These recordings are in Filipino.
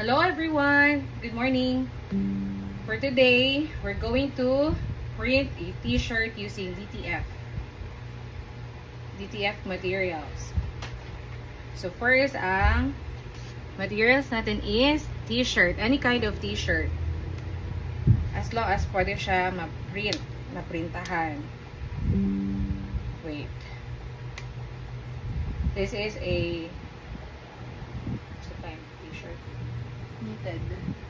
Hello everyone! Good morning! For today, we're going to print a t-shirt using DTF materials. So first, ang materials natin is t-shirt. Any kind of t-shirt. As long as pwede siya ma-print, maprintahan. Wait. This is a t-shirt.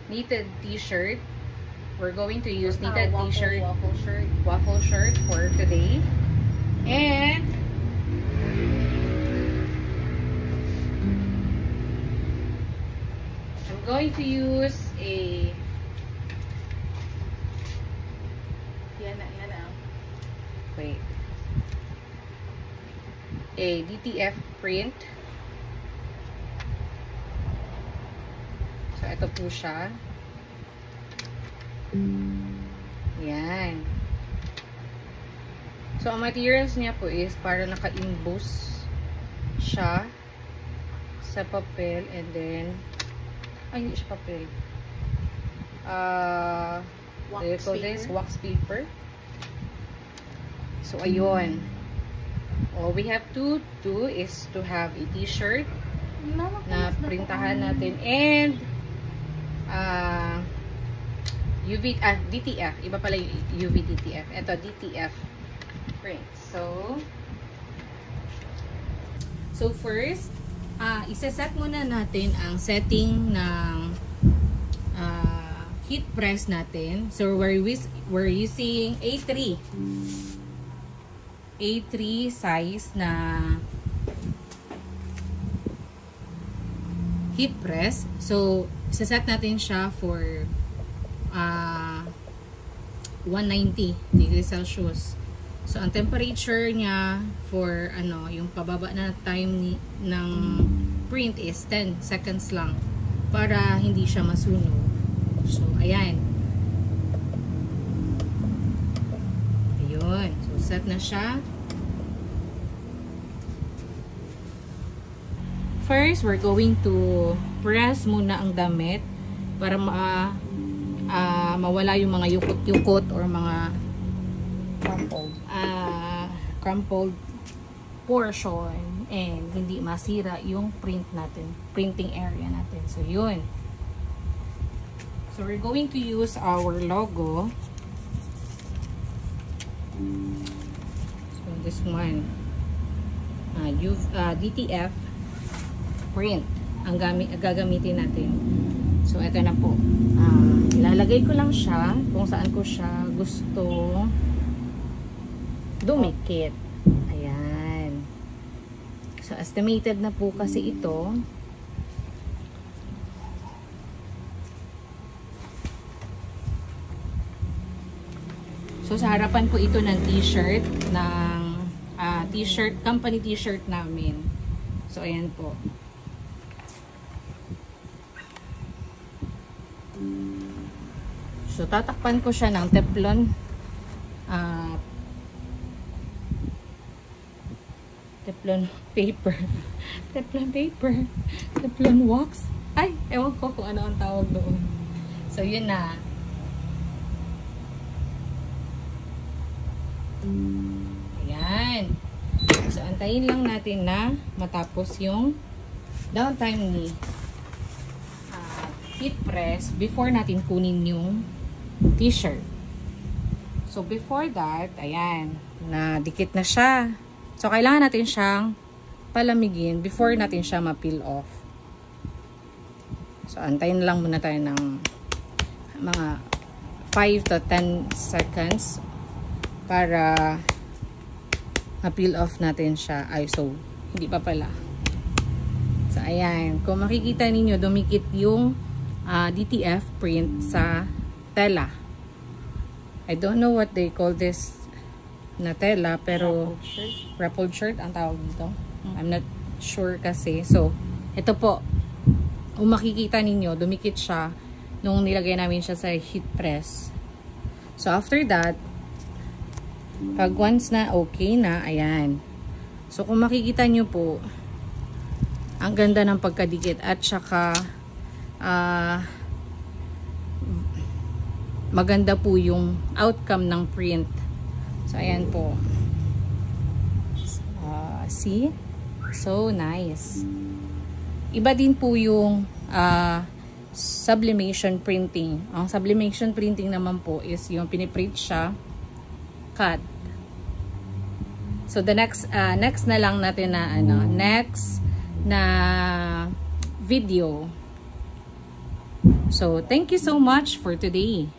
Knitted t-shirt. We're going to use knitted t-shirt, waffle shirt for today. And I'm going to use a DTF print. So, ito po siya. Yan. So, ang materials niya po is para naka-emboss siya sa papel and then hindi siya papel. Wax paper. So, ayun. All we have to do is to have a t-shirt na printahan natin and DTF. Iba pala yung UV DTF. Ito, DTF print. So first, isa-set muna natin ang setting ng heat press natin. So we're using A3 size na heat press. So isa-set natin siya for 190 degrees Celsius. So ang temperature niya for yung pababa na time ng print is 10 seconds lang para hindi siya masunog. So ayan. Ayun. So set na siya. First, we're going to press muna ang damit para mawala yung mga yukot-yukot or mga crumpled portion and hindi masira yung printing area natin. So, yun. So, we're going to use our logo. So, this one. DTF print ang gagamitin natin. So, ito na po. Ilalagay ko lang siya kung saan ko siya gusto dumikit. Ayan. So, estimated na po kasi ito. So, sa harapan po ito ng t-shirt ng company t-shirt namin. So, ayan po. So, tatakpan ko siya ng Teflon paper. Teflon wax. Ay, ewan ko kung ano ang tawag doon. So, yun na. Ayan. So, antayin lang natin na matapos yung downtime ni heat press before natin kunin yung t-shirt. So, before that, ayan, nadikit na siya. So, kailangan natin siyang palamigin before natin siya ma-peel off. So, antayin lang muna tayo ng mga 5 to 10 seconds para ma-peel off natin siya. Ay, so, hindi pa pala. So, ayan. Kung makikita ninyo, dumikit yung DTF print sa tela. I don't know what they call this na tela, pero ruffled shirt ang tawag dito. I'm not sure kasi. So, ito po. Kung makikita ninyo, dumikit siya nung nilagay namin siya sa heat press. So, after that, pag once na okay na, ayan. So, kung makikita nyo po, ang ganda ng pagkadikit at saka maganda po yung outcome ng print. So ayan po. See? So nice. Iba din po yung sublimation printing. Ang sublimation printing naman po is yung piniprint siya, cut. So the next na lang natin na next na video. So thank you so much for today.